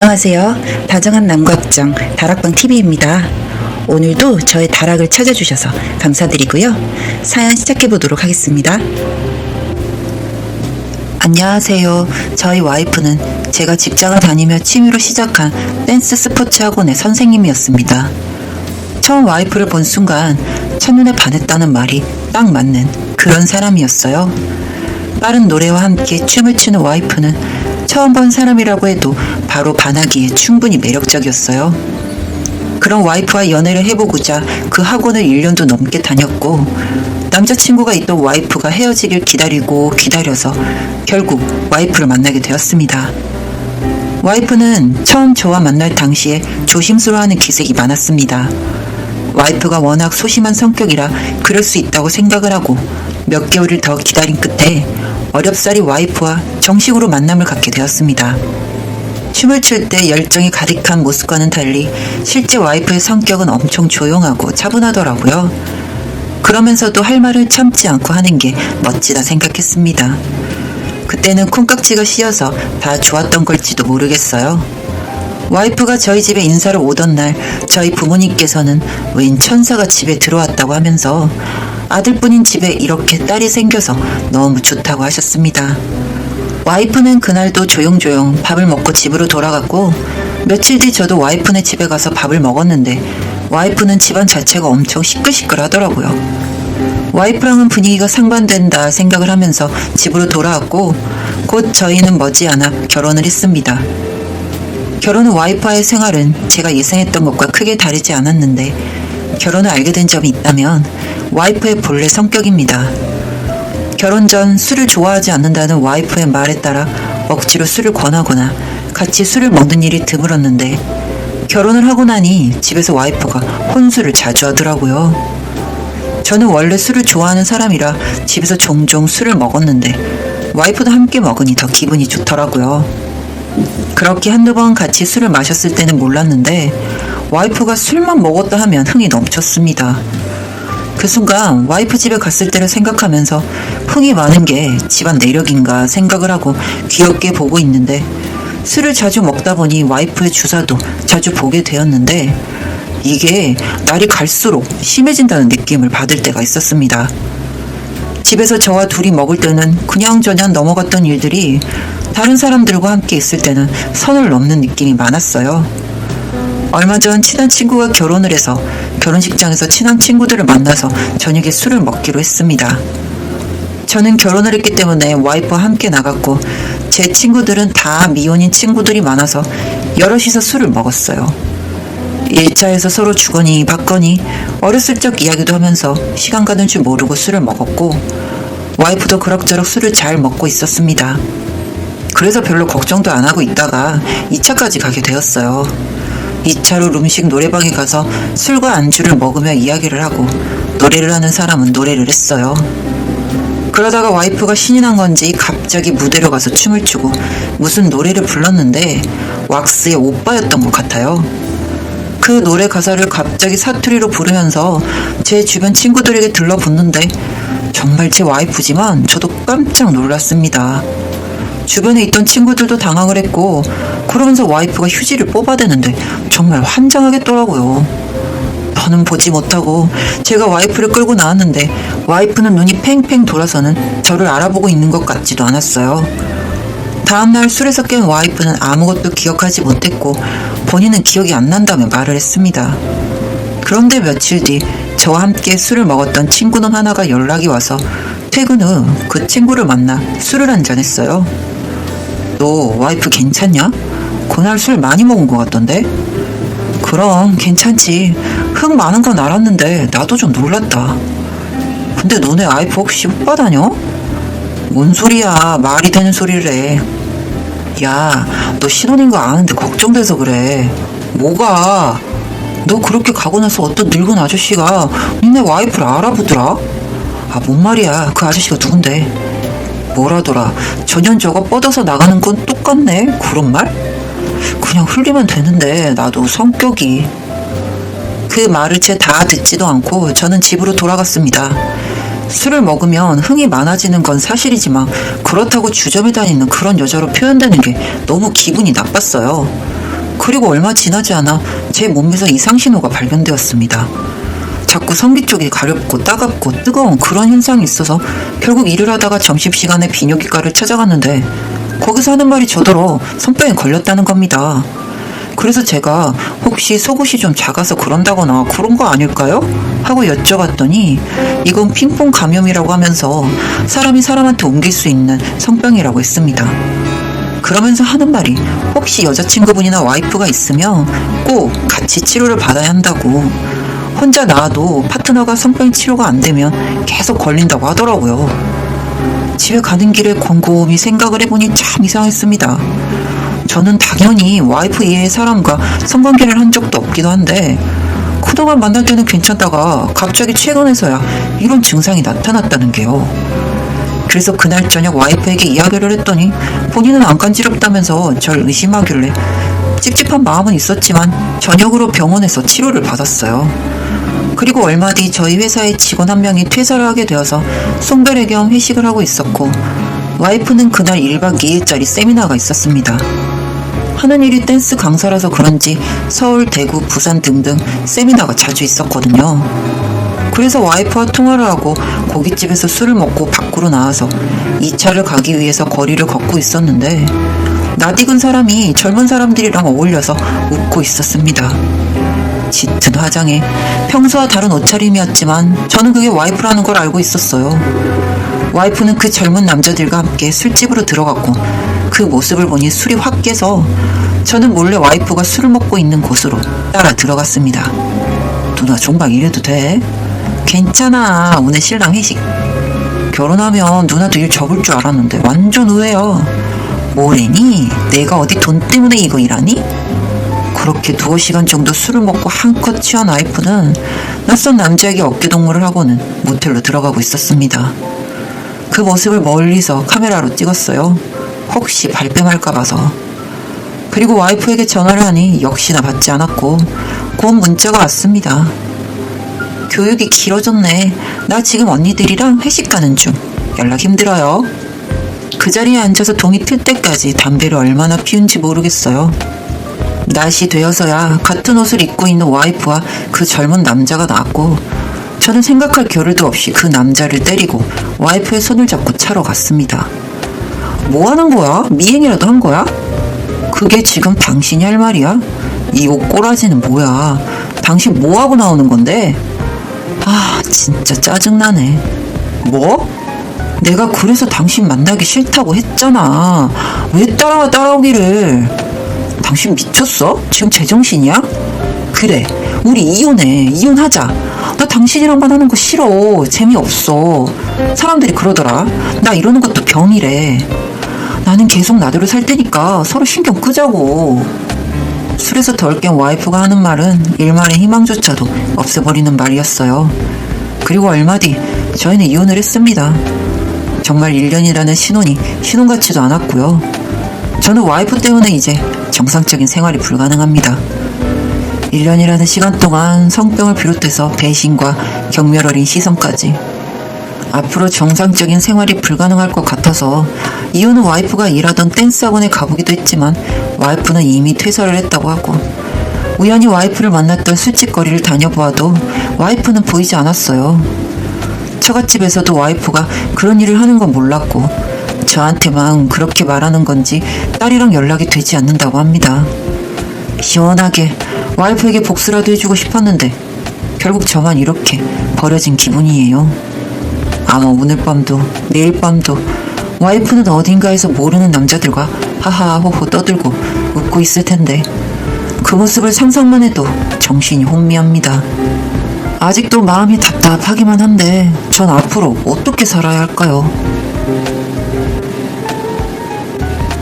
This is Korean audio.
안녕하세요. 다정한 남각정 다락방TV입니다. 오늘도 저의 다락을 찾아주셔서 감사드리고요. 사연 시작해보도록 하겠습니다. 안녕하세요. 저희 와이프는 제가 직장을 다니며 취미로 시작한 댄스 스포츠 학원의 선생님이었습니다. 처음 와이프를 본 순간 첫눈에 반했다는 말이 딱 맞는 그런 사람이었어요. 빠른 노래와 함께 춤을 추는 와이프는 처음 본 사람이라고 해도 바로 반하기에 충분히 매력적이었어요. 그런 와이프와 연애를 해보고자 그 학원을 1년도 넘게 다녔고, 남자친구가 있던 와이프가 헤어지길 기다리고 기다려서 결국 와이프를 만나게 되었습니다. 와이프는 처음 저와 만날 당시에 조심스러워하는 기색이 많았습니다. 와이프가 워낙 소심한 성격이라 그럴 수 있다고 생각을 하고 몇 개월을 더 기다린 끝에 어렵사리 와이프와 정식으로 만남을 갖게 되었습니다. 춤을 출 때 열정이 가득한 모습과는 달리 실제 와이프의 성격은 엄청 조용하고 차분하더라고요. 그러면서도 할 말을 참지 않고 하는 게 멋지다 생각했습니다. 그때는 콩깍지가 씌어서 다 좋았던 걸지도 모르겠어요. 와이프가 저희 집에 인사를 오던 날 저희 부모님께서는 웬 천사가 집에 들어왔다고 하면서 아들뿐인 집에 이렇게 딸이 생겨서 너무 좋다고 하셨습니다. 와이프는 그날도 조용조용 밥을 먹고 집으로 돌아갔고, 며칠 뒤 저도 와이프네 집에 가서 밥을 먹었는데 와이프는 집안 자체가 엄청 시끌시끌하더라고요. 와이프랑은 분위기가 상반된다 생각을 하면서 집으로 돌아왔고, 곧 저희는 머지않아 결혼을 했습니다. 결혼 후 와이프와의 생활은 제가 예상했던 것과 크게 다르지 않았는데, 결혼을 알게 된 점이 있다면 와이프의 본래 성격입니다. 결혼 전 술을 좋아하지 않는다는 와이프의 말에 따라 억지로 술을 권하거나 같이 술을 먹는 일이 드물었는데, 결혼을 하고 나니 집에서 와이프가 혼술을 자주 하더라고요. 저는 원래 술을 좋아하는 사람이라 집에서 종종 술을 먹었는데 와이프도 함께 먹으니 더 기분이 좋더라고요. 그렇게 한두 번 같이 술을 마셨을 때는 몰랐는데 와이프가 술만 먹었다 하면 흥이 넘쳤습니다. 그 순간 와이프 집에 갔을 때를 생각하면서 흥이 많은 게 집안 내력인가 생각을 하고 귀엽게 보고 있는데, 술을 자주 먹다 보니 와이프의 주사도 자주 보게 되었는데 이게 날이 갈수록 심해진다는 느낌을 받을 때가 있었습니다. 집에서 저와 둘이 먹을 때는 그냥저냥 넘어갔던 일들이 다른 사람들과 함께 있을 때는 선을 넘는 느낌이 많았어요. 얼마 전 친한 친구가 결혼을 해서 결혼식장에서 친한 친구들을 만나서 저녁에 술을 먹기로 했습니다. 저는 결혼을 했기 때문에 와이프와 함께 나갔고, 제 친구들은 다 미혼인 친구들이 많아서 여럿이서 술을 먹었어요. 1차에서 서로 주거니 받거니 어렸을 적 이야기도 하면서 시간 가는 줄 모르고 술을 먹었고, 와이프도 그럭저럭 술을 잘 먹고 있었습니다. 그래서 별로 걱정도 안 하고 있다가 2차까지 가게 되었어요. 2차로 룸식 노래방에 가서 술과 안주를 먹으며 이야기를 하고, 노래를 하는 사람은 노래를 했어요. 그러다가 와이프가 신이 난 건지 갑자기 무대로 가서 춤을 추고 무슨 노래를 불렀는데 왁스의 오빠였던 것 같아요. 그 노래 가사를 갑자기 사투리로 부르면서 제 주변 친구들에게 들러붙는데 정말 제 와이프지만 저도 깜짝 놀랐습니다. 주변에 있던 친구들도 당황을 했고, 그러면서 와이프가 휴지를 뽑아대는데 정말 환장하겠더라고요. 저는 보지 못하고 제가 와이프를 끌고 나왔는데 와이프는 눈이 팽팽 돌아서는 저를 알아보고 있는 것 같지도 않았어요. 다음날 술에서 깬 와이프는 아무것도 기억하지 못했고 본인은 기억이 안 난다며 말을 했습니다. 그런데 며칠 뒤 저와 함께 술을 먹었던 친구놈 하나가 연락이 와서 퇴근 후 그 친구를 만나 술을 한잔했어요. 너 와이프 괜찮냐? 그날 술 많이 먹은 것 같던데? 그럼 괜찮지. 흥 많은 건 알았는데 나도 좀 놀랐다. 근데 너네 와이프 혹시 오빠 다녀? 뭔 소리야, 말이 되는 소리를 해. 야, 너 신혼인 거 아는데 걱정돼서 그래. 뭐가? 너 그렇게 가고 나서 어떤 늙은 아저씨가 니네 와이프를 알아보더라? 아, 뭔 말이야. 그 아저씨가 누군데? 뭐라더라. 전현저가 뻗어서 나가는 건 똑같네. 그런 말? 그냥 흘리면 되는데 나도 성격이. 그 말을 채 다 듣지도 않고 저는 집으로 돌아갔습니다. 술을 먹으면 흥이 많아지는 건 사실이지만 그렇다고 주점에 다니는 그런 여자로 표현되는 게 너무 기분이 나빴어요. 그리고 얼마 지나지 않아 제 몸에서 이상 신호가 발견되었습니다. 자꾸 성기 쪽이 가렵고 따갑고 뜨거운 그런 현상이 있어서 결국 일을 하다가 점심시간에 비뇨기과를 찾아갔는데 거기서 하는 말이 저더러 성병에 걸렸다는 겁니다. 그래서 제가 혹시 속옷이 좀 작아서 그런다거나 그런 거 아닐까요? 하고 여쭤봤더니 이건 핑퐁 감염이라고 하면서 사람이 사람한테 옮길 수 있는 성병이라고 했습니다. 그러면서 하는 말이 혹시 여자친구분이나 와이프가 있으면 꼭 같이 치료를 받아야 한다고, 혼자 나아도 파트너가 성병 치료가 안 되면 계속 걸린다고 하더라고요. 집에 가는 길에 곰곰이 생각을 해보니 참 이상했습니다. 저는 당연히 와이프 이외의 사람과 성관계를 한 적도 없기도 한데 그동안 만날 때는 괜찮다가 갑자기 최근에서야 이런 증상이 나타났다는 게요. 그래서 그날 저녁 와이프에게 이야기를 했더니 본인은 안 간지럽다면서 절 의심하길래 찝찝한 마음은 있었지만 저녁으로 병원에서 치료를 받았어요. 그리고 얼마 뒤 저희 회사의 직원 한 명이 퇴사를 하게 되어서 송별회 겸 회식을 하고 있었고 와이프는 그날 1박 2일짜리 세미나가 있었습니다. 하는 일이 댄스 강사라서 그런지 서울, 대구, 부산 등등 세미나가 자주 있었거든요. 그래서 와이프와 통화를 하고 고깃집에서 술을 먹고 밖으로 나와서 2차를 가기 위해서 거리를 걷고 있었는데 낯익은 사람이 젊은 사람들이랑 어울려서 웃고 있었습니다. 짙은 화장에 평소와 다른 옷차림이었지만 저는 그게 와이프라는 걸 알고 있었어요. 와이프는 그 젊은 남자들과 함께 술집으로 들어갔고 그 모습을 보니 술이 확 깨서 저는 몰래 와이프가 술을 먹고 있는 곳으로 따라 들어갔습니다. 누나 정말 이래도 돼? 괜찮아, 오늘 신랑 회식. 결혼하면 누나도 일 접을 줄 알았는데 완전 의외야. 뭐래니? 내가 어디 돈 때문에 이거 일하니? 그렇게 2시간 정도 술을 먹고 한껏 취한 와이프는 낯선 남자에게 어깨동무를 하고는 모텔로 들어가고 있었습니다. 그 모습을 멀리서 카메라로 찍었어요. 혹시 발뺌할까 봐서. 그리고 와이프에게 전화를 하니 역시나 받지 않았고 곧 문자가 왔습니다. 교육이 길어졌네. 나 지금 언니들이랑 회식 가는 중. 연락 힘들어요. 그 자리에 앉아서 동이 틀 때까지 담배를 얼마나 피운지 모르겠어요. 낮이 되어서야 같은 옷을 입고 있는 와이프와 그 젊은 남자가 나왔고 저는 생각할 겨를도 없이 그 남자를 때리고 와이프의 손을 잡고 차로 갔습니다. 뭐 하는 거야? 미행이라도 한 거야? 그게 지금 당신이 할 말이야? 이 옷 꼬라지는 뭐야? 당신 뭐 하고 나오는 건데? 아, 진짜 짜증나네. 뭐? 내가 그래서 당신 만나기 싫다고 했잖아. 왜 따라오기를? 당신 미쳤어? 지금 제정신이야? 그래, 우리 이혼해. 이혼하자. 나 당신이랑만 하는 거 싫어. 재미없어. 사람들이 그러더라. 나 이러는 것도 병이래. 나는 계속 나대로 살 테니까 서로 신경 끄자고. 술에서 덜 깬 와이프가 하는 말은 일말의 희망조차도 없애버리는 말이었어요. 그리고 얼마 뒤 저희는 이혼을 했습니다. 정말 1년이라는 신혼이 신혼 같지도 않았고요. 저는 와이프 때문에 이제 정상적인 생활이 불가능합니다. 1년이라는 시간 동안 성병을 비롯해서 배신과 경멸 어린 시선까지. 앞으로 정상적인 생활이 불가능할 것 같아서 이혼 후 와이프가 일하던 댄스 학원에 가보기도 했지만 와이프는 이미 퇴사를 했다고 하고 우연히 와이프를 만났던 술집거리를 다녀보아도 와이프는 보이지 않았어요. 처갓집에서도 와이프가 그런 일을 하는 건 몰랐고 저한테만 그렇게 말하는 건지 딸이랑 연락이 되지 않는다고 합니다. 시원하게 와이프에게 복수라도 해주고 싶었는데 결국 저만 이렇게 버려진 기분이에요. 아마 오늘 밤도 내일 밤도 와이프는 어딘가에서 모르는 남자들과 하하호호 떠들고 웃고 있을 텐데 그 모습을 상상만 해도 정신이 혼미합니다. 아직도 마음이 답답하기만 한데 전 앞으로 어떻게 살아야 할까요?